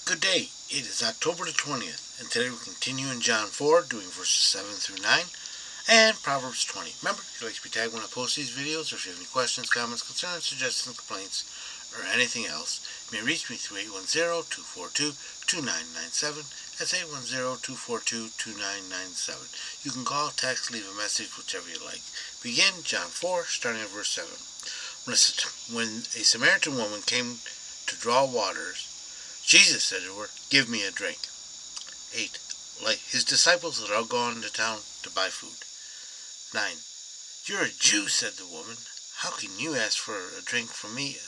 Good day. It is October the 20th, and today we're continuing John 4, doing verses 7 through 9, and Proverbs 20. Remember, if you'd like to be tagged when I post these videos, or if you have any questions, comments, concerns, suggestions, complaints, or anything else, you may reach me through 810-242-2997. That's 810-242-2997. You can call, text, leave a message, whichever you like. Begin John 4, starting at verse 7. When a Samaritan woman came to draw waters, Jesus said to her, "Give me a drink." 8. Like his disciples had all gone to town to buy food. 9. "You're a Jew," said the woman. "How can you ask for a drink from me?"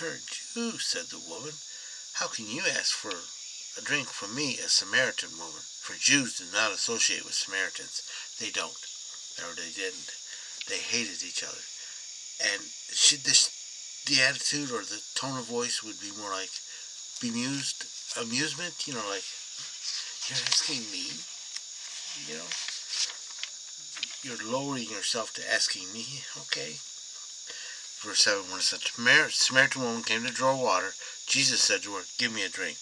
You're a Jew, said the woman. "How can you ask for a drink from me, a Samaritan woman?" For Jews do not associate with Samaritans. They don't. Or they didn't. They hated each other. And the attitude or the tone of voice would be more like amusement, like, "You're asking me, you know, you're lowering yourself to asking me, okay." Verse 7, when a Samaritan woman came to draw water, Jesus said to her, "Give me a drink."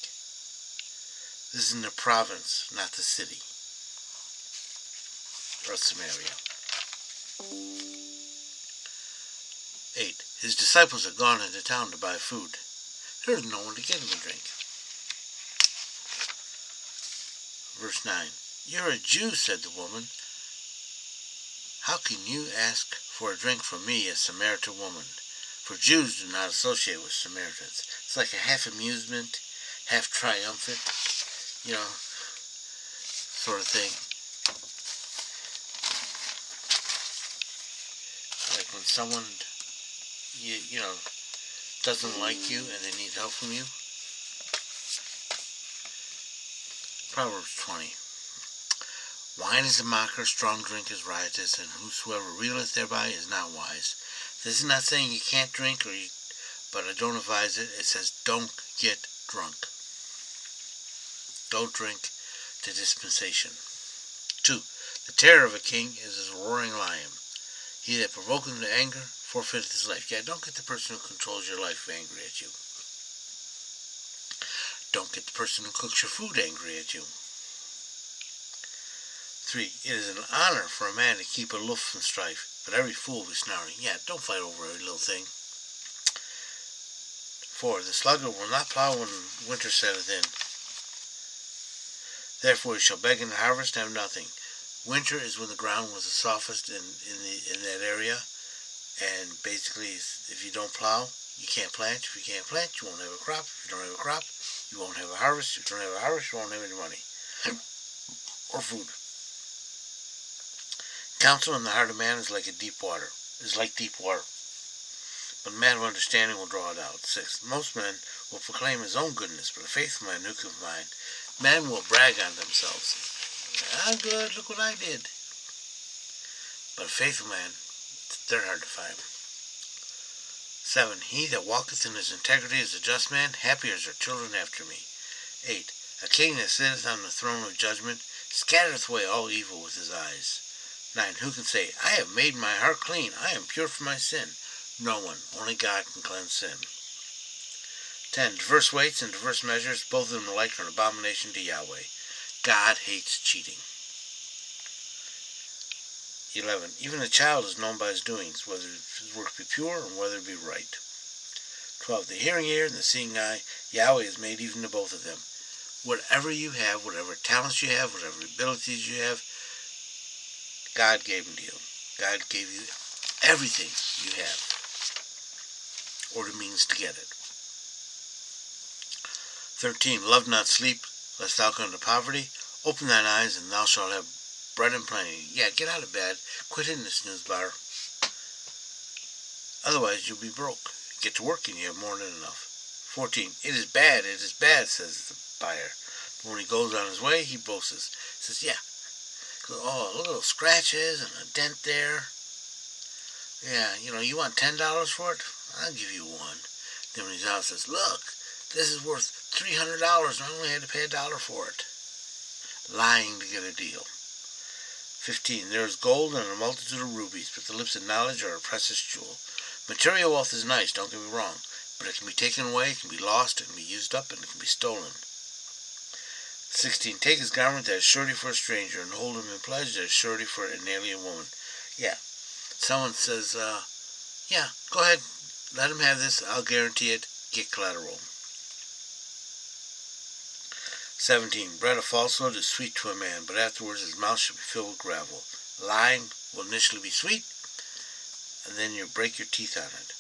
This is in the province, not the city of Samaria. 8. His disciples had gone into town to buy food. There was no one to get him a drink. Verse 9. "You're a Jew," said the woman. "How can you ask for a drink from me, a Samaritan woman?" For Jews do not associate with Samaritans. It's like a half amusement, half triumphant, sort of thing. Like when someone, doesn't like you and they need help from you. Proverbs 20. Wine is a mocker, strong drink is riotous, and whosoever reeleth thereby is not wise. This is not saying you can't drink, but I don't advise it. It says don't get drunk. Don't drink to dispensation. 2. The terror of a king is as a roaring lion. He that provoketh him to anger forfeiteth his life. Yeah, don't get the person who controls your life angry at you. Don't get the person who cooks your food angry at you. 3. It is an honor for a man to keep aloof from strife, but every fool will be snarling. Yeah, don't fight over every little thing. 4. The sluggard will not plow when winter setteth in. Therefore he shall beg in the harvest and have nothing. Winter is when the ground was the softest in that area, and basically if you don't plow, you can't plant. If you can't plant, you won't have a crop. If you don't have a crop, you won't have a harvest. If you don't have a harvest, you won't have any money or food. Counsel in the heart of man is like deep water. But a man of understanding will draw it out. 6. Most men will proclaim his own goodness, but a faithful man who can find? Men will brag on themselves. "I'm good, look what I did." But a faithful man, they're hard to find. 7. He that walketh in his integrity is a just man. Happy are children after me. 8. A king that sitteth on the throne of judgment scattereth away all evil with his eyes. 9. Who can say, "I have made my heart clean, I am pure from my sin"? No one. Only God can cleanse sin. 10. Diverse weights and diverse measures, both of them alike are an abomination to Yahweh. God hates cheating. 11. Even a child is known by his doings, whether his work be pure and whether it be right. 12. The hearing ear and the seeing eye, Yahweh has made even to both of them. Whatever you have, whatever talents you have, whatever abilities you have, God gave them to you. God gave you everything you have, or the means to get it. 13. Love not sleep, lest thou come to poverty. Open thine eyes, and thou shalt have bread and plenty. Yeah, get out of bed. Quit hitting the snooze bar. Otherwise, you'll be broke. Get to work, and you have more than enough. 14. It is bad, says the buyer. But when he goes on his way, he boasts. He says, yeah. "Oh, look at those scratches and a dent there. Yeah, you want $10 for it? I'll give you one." Then when he's out, he says, "Look, this is worth $300 and I only had to pay $1 for it." Lying to get a deal. 15. There is gold and a multitude of rubies, but the lips of knowledge are a precious jewel. Material wealth is nice, don't get me wrong, but it can be taken away, it can be lost, it can be used up, and it can be stolen. 16. Take his garment that is surety for a stranger, and hold him in pledge that is surety for an alien woman. Yeah. Someone says, yeah, go ahead, let him have this, I'll guarantee it, get collateral. 17. Bread of falsehood is sweet to a man, but afterwards his mouth shall be filled with gravel. Lying will initially be sweet, and then you'll break your teeth on it.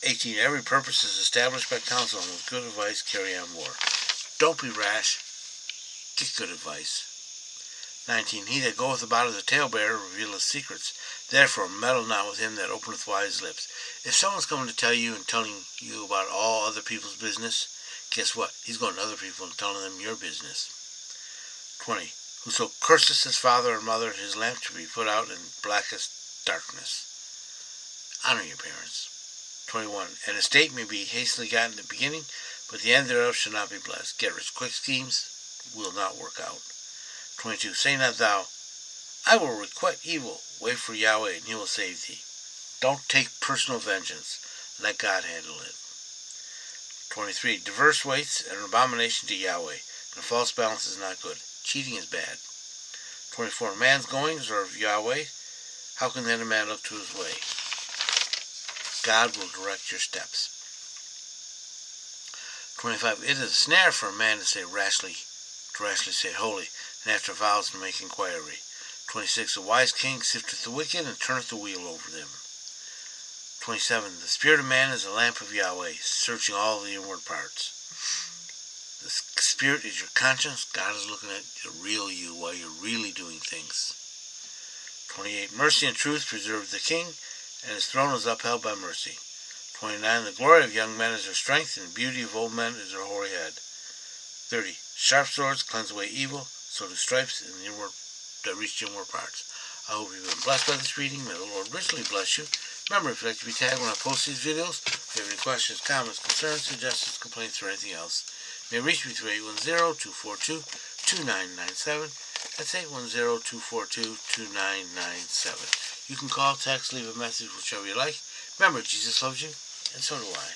18. Every purpose is established by counsel, and with good advice carry on war. Don't be rash, get good advice. 19. He that goeth about as a talebearer revealeth secrets. Therefore meddle not with him that openeth wise lips. If someone's coming to tell you and telling you about all other people's business, guess what? He's going to other people and telling them your business. 20. Whoso curseth his father or mother, his lamp shall be put out in blackest darkness. Honor your parents. 21. An estate may be hastily gotten at the beginning, but the end thereof shall not be blessed. Get rich quick schemes will not work out. 22. Say not thou, I will requite evil. Wait for Yahweh, and he will save thee. Don't take personal vengeance. Let God handle it. 23. Diverse weights are an abomination to Yahweh, and a false balance is not good. Cheating is bad. 24. Man's goings are of Yahweh. How can then a man look to his way? God will direct your steps. 25. It is a snare for a man to rashly say holy, and after vows to make inquiry. 26. A wise king sifteth the wicked, and turneth the wheel over them. 27. The spirit of man is the lamp of Yahweh, searching all the inward parts. The spirit is your conscience. God is looking at the real you while you're really doing things. 28. Mercy and truth preserve the king, and his throne is upheld by mercy. 29. The glory of young men is their strength, and the beauty of old men is their hoary head. 30. Sharp swords cleanse away evil, so do stripes in the inward that reach the inward parts. I hope you've been blessed by this reading. May the Lord richly bless you. Remember, if you'd like to be tagged when I post these videos, if you have any questions, comments, concerns, suggestions, complaints, or anything else, you may reach me through 810-242-2997. That's 810-242-2997. You can call, text, leave a message, whichever you like. Remember, Jesus loves you, and so do I.